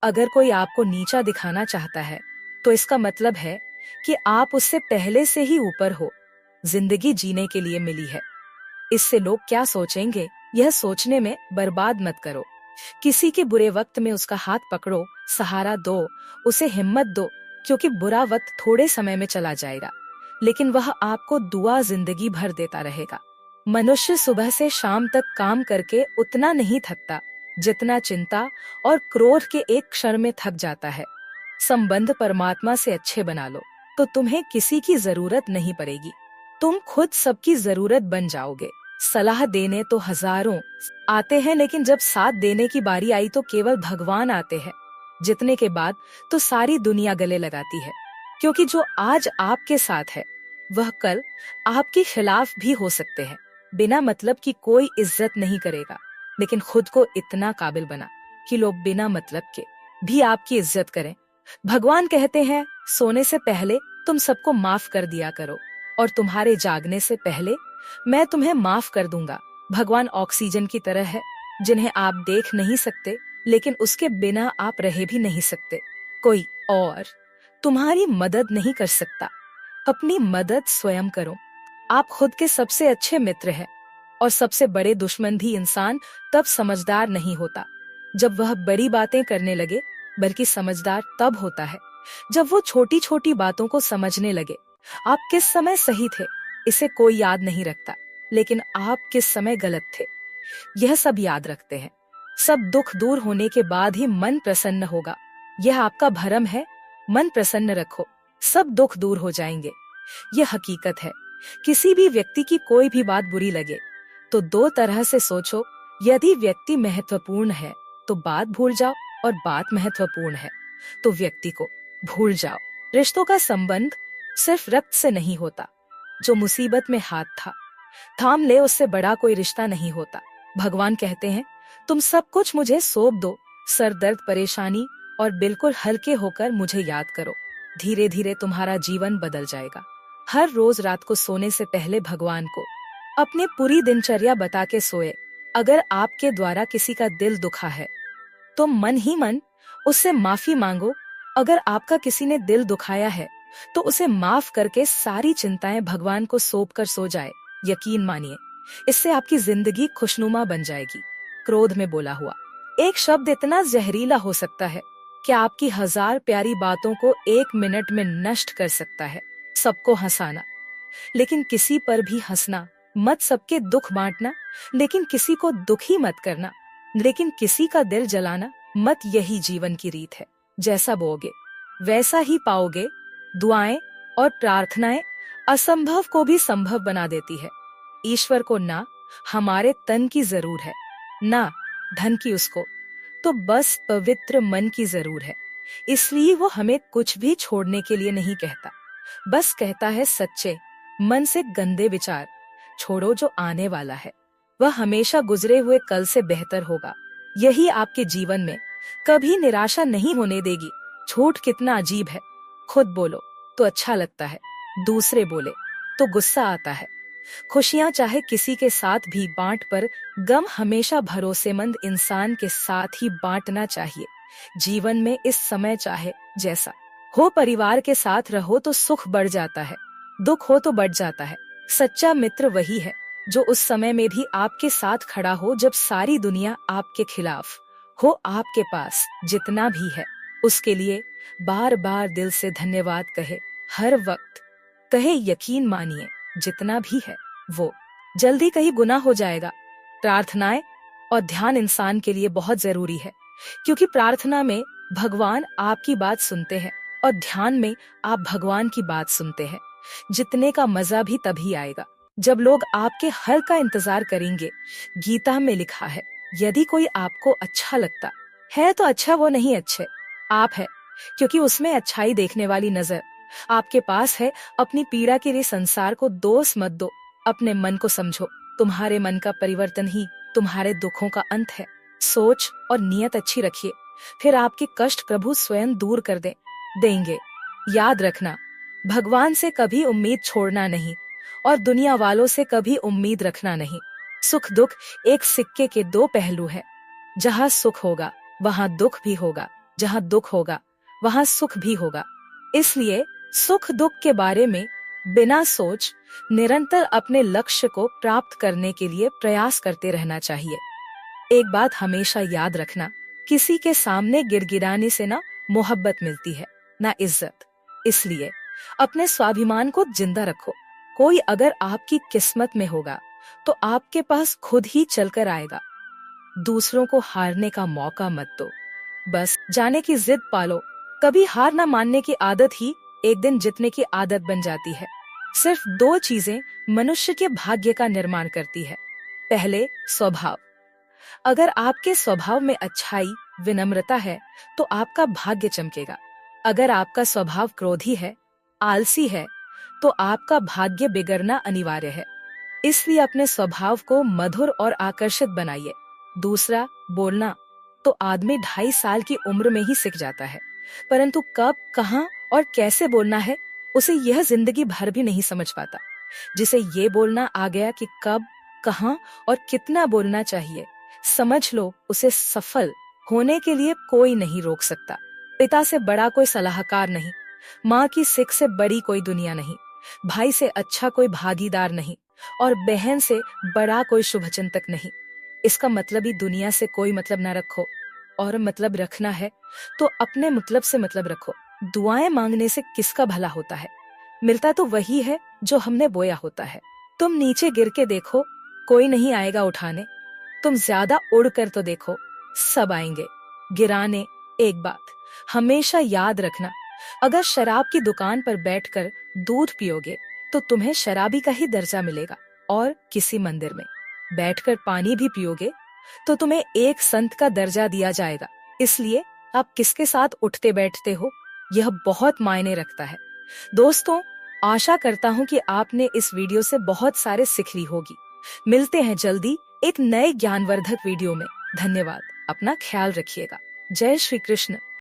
अगर कोई आपको नीचा दिखाना चाहता है, तो इसका मतलब है कि आप उससे पहले से ही ऊपर हो। जिंदगी जीने के लिए मिली है। इससे लोग क्या सोचेंगे, यह सोचने में बर्बाद मत करो। किसी के बुरे वक्त में उसका हाथ पकड़ो, सहारा दो, उसे हिम्मत दो, क्योंकि बुरा वक्त थोड़े समय में चला जाएगा, लेकिन वह आपको दुआ जिंदगी भर देता रहेगा। मनुष्य सुबह से शाम तक काम करके उतना नहीं थकता, जितना चिंता और क्रोध के एक क्षण में थक जाता है। संबंध परमात्मा से अच्छे बना लो, तो तुम्हें किसी की जरूरत नहीं पड़ेगी। तुम खुद सबकी जरूरत बन जाओगे। सलाह देने तो हजारों आते हैं, लेकिन जब साथ देने की बारी आई तो केवल भगवान आते हैं। जितने के बाद तो सारी दुनिया गले लगाती है, क्योंकि जो आज आपके साथ है वह कल आपके खिलाफ भी हो सकते हैं। बिना मतलब की कोई इज्जत नहीं करेगा, लेकिन खुद को इतना काबिल बना कि लोग बिना मतलब के भी आपकी इज्जत करें। भगवान कहते हैं, सोने से पहले तुम सबको माफ कर दिया करो, और तुम्हारे जागने से पहले मैं तुम्हें माफ कर दूंगा। भगवान ऑक्सीजन की तरह है, जिन्हें आप देख नहीं सकते, लेकिन उसके बिना आप रह भी नहीं सकते। कोई और तुम्हारी मदद नहीं कर सकता, अपनी मदद स्वयं करो। आप खुद के सबसे अच्छे मित्र हैं, और सबसे बड़े दुश्मन भी इंसान तब समझदार नहीं होता जब वह बड़ी बातें करने लगे, बल्कि समझदार तब होता है जब वो छोटी छोटी बातों को समझने लगे। आप किस समय सही थे इसे कोई याद नहीं रखता, लेकिन आप किस समय गलत थे यह सब याद रखते हैं। सब दुख दूर होने के बाद ही मन प्रसन्न होगा, यह आपका भ्रम है। मन प्रसन्न रखो, सब दुख दूर हो जाएंगे। यह हकीकत है। किसी भी व्यक्ति की कोई भी बात बुरी लगे तो दो तरह से सोचो। यदि व्यक्ति महत्वपूर्ण है तो बात भूल जाओ, और बात महत्वपूर्ण है तो व्यक्ति को भूल जाओ। रिश्तों का संबंध सिर्फ रक्त से नहीं होता। जो मुसीबत में हाथ थाम ले, उससे बड़ा कोई रिश्ता नहीं होता। भगवान कहते हैं, तुम सब कुछ मुझे सौंप दो, सर दर्द, परेशानी, और बिल्कुल हल्के होकर मुझे याद करो। धीरे धीरे तुम्हारा जीवन बदल जाएगा। हर रोज रात को सोने से पहले भगवान को अपनी पूरी दिनचर्या बता के सोए। अगर आपके द्वारा किसी का दिल दुखा है तो मन ही मन उससे माफी मांगो। अगर आपका किसी ने दिल दुखाया है तो उसे माफ करके सारी चिंताएं भगवान को सौंप कर सो जाए। यकीन मानिए, इससे आपकी जिंदगी खुशनुमा बन जाएगी। क्रोध में बोला हुआ एक शब्द इतना जहरीला हो सकता है कि आपकी 1000 प्यारी बातों को 1 मिनट में नष्ट कर सकता है। सबको हंसाना, लेकिन किसी पर भी हंसना मत। सबके दुख बांटना, लेकिन किसी को दुखी मत करना। लेकिन किसी का दिल जलाना मत। यही जीवन की रीत है। जैसा बोओगे वैसा ही पाओगे। दुआएं और प्रार्थनाएं असंभव को भी संभव बना देती है। ईश्वर को ना हमारे तन की जरूर है, ना धन की उसको, तो बस पवित्र मन की जरूर है। इसलिए वो हमें कुछ भी छोड़ने के लिए नहीं कहता, बस कहता है सच्चे मन से गंदे विचार छोड़ो जो आने वाला है वह हमेशा गुजरे हुए कल से बेहतर होगा। यही आपके जीवन में कभी निराशा नहीं होने देगी। झूठ कितना अजीब है। खुद बोलो तो अच्छा लगता है, दूसरे बोले तो गुस्सा आता है। खुशियां चाहे किसी के साथ भी बांट, पर गम हमेशा भरोसेमंद इंसान के साथ ही बांटना चाहिए। जीवन में इस समय चाहे जैसा हो, परिवार के साथ रहो तो सुख बढ़ जाता है, दुख हो तो बढ़ जाता है। सच्चा मित्र वही है जो उस समय में भी आपके साथ खड़ा हो जब सारी दुनिया आपके खिलाफ हो। आपके पास जितना भी है उसके लिए बार बार दिल से धन्यवाद कहे, हर वक्त कहे। यकीन मानिए, जितना भी है वो जल्दी कहीं गुना हो जाएगा। प्रार्थनाएं और ध्यान इंसान के लिए बहुत जरूरी है, क्योंकि प्रार्थना में भगवान आपकी बात सुनते हैं और ध्यान में आप भगवान की बात सुनते हैं। जितने का मजा भी तभी आएगा जब लोग आपके हल का इंतजार करेंगे। गीता में लिखा है, यदि कोई आपको अच्छा लगता है तो अच्छा वो नहीं, अच्छे आप है, क्योंकि उसमें अच्छाई देखने वाली नजर आपके पास है। अपनी पीड़ा के लिए संसार को दोष मत दो, अपने मन को समझो। तुम्हारे मन का परिवर्तन ही तुम्हारे दुखों का अंत है। सोच और नियत अच्छी रखिए, फिर आपके कष्ट प्रभु स्वयं दूर कर देंगे। याद रखना, भगवान से कभी उम्मीद छोड़ना नहीं, और दुनिया वालों से कभी उम्मीद रखना नहीं। सुख दुख एक सिक्के के 2 पहलू है। जहाँ सुख होगा वहाँ दुख भी होगा। जहाँ दुख होगा वहाँ सुख भी होगा। इसलिए सुख दुख के बारे में बिना सोच निरंतर अपने लक्ष्य को प्राप्त करने के लिए प्रयास करते रहना चाहिए। एक बात हमेशा याद रखना, किसी के सामने गिड़गिड़ाने से ना मोहब्बत मिलती है, ना इज्जत। इसलिए अपने स्वाभिमान को जिंदा रखो। कोई अगर आपकी किस्मत में होगा तो आपके पास खुद ही चलकर आएगा। दूसरों को हारने का मौका मत दो, बस जाने की जिद पालो। कभी हार ना मानने की आदत ही एक दिन जीतने की आदत बन जाती है। सिर्फ दो चीजें मनुष्य के भाग्य का निर्माण करती है। पहले, स्वभाव। अगर आपके स्वभाव में अच्छाई, विनम्रता है तो आपका भाग्य चमकेगा। अगर आपका स्वभाव क्रोधी है, आलसी है, तो आपका भाग्य बिगड़ना अनिवार्य है। इसलिए अपने स्वभाव को मधुर और आकर्षित बनाइए। दूसरा, बोलना। तो आदमी 2.5 साल की उम्र में ही सीख जाता है, परंतु कब, कहाँ और कैसे बोलना है उसे यह जिंदगी भर भी नहीं समझ पाता। जिसे ये बोलना आ गया कि कब, कहाँ और कितना बोलना चाहिए, समझ लो उसे सफल होने के लिए कोई नहीं रोक सकता। पिता से बड़ा कोई सलाहकार नहीं, माँ की सिख से बड़ी कोई दुनिया नहीं, भाई से अच्छा कोई भागीदार नहीं और बहन से बड़ा कोई शुभचिंतक नहीं। इसका मतलब ही दुनिया से कोई मतलब ना रखो, और मतलब रखना है तो अपने मतलब से मतलब रखो। दुआएं मांगने से किसका भला होता है? मिलता तो वही है जो हमने बोया होता है। तुम नीचे गिर के देखो, कोई नहीं आएगा उठाने। तुम ज्यादा उड़ कर तो देखो, सब आएंगे गिराने। एक बात हमेशा याद रखना, अगर शराब की दुकान पर बैठकर दूध पियोगे तो तुम्हें शराबी का ही दर्जा मिलेगा, और किसी मंदिर में बैठकर पानी भी पियोगे तो तुम्हें एक संत का दर्जा दिया जाएगा। इसलिए आप किसके साथ उठते बैठते हो, यह बहुत मायने रखता है। दोस्तों, आशा करता हूँ कि आपने इस वीडियो से बहुत सारे सीख ली होगी। मिलते हैं जल्दी एक नए ज्ञानवर्धक वीडियो में। धन्यवाद। अपना ख्याल रखिएगा। जय श्री कृष्ण।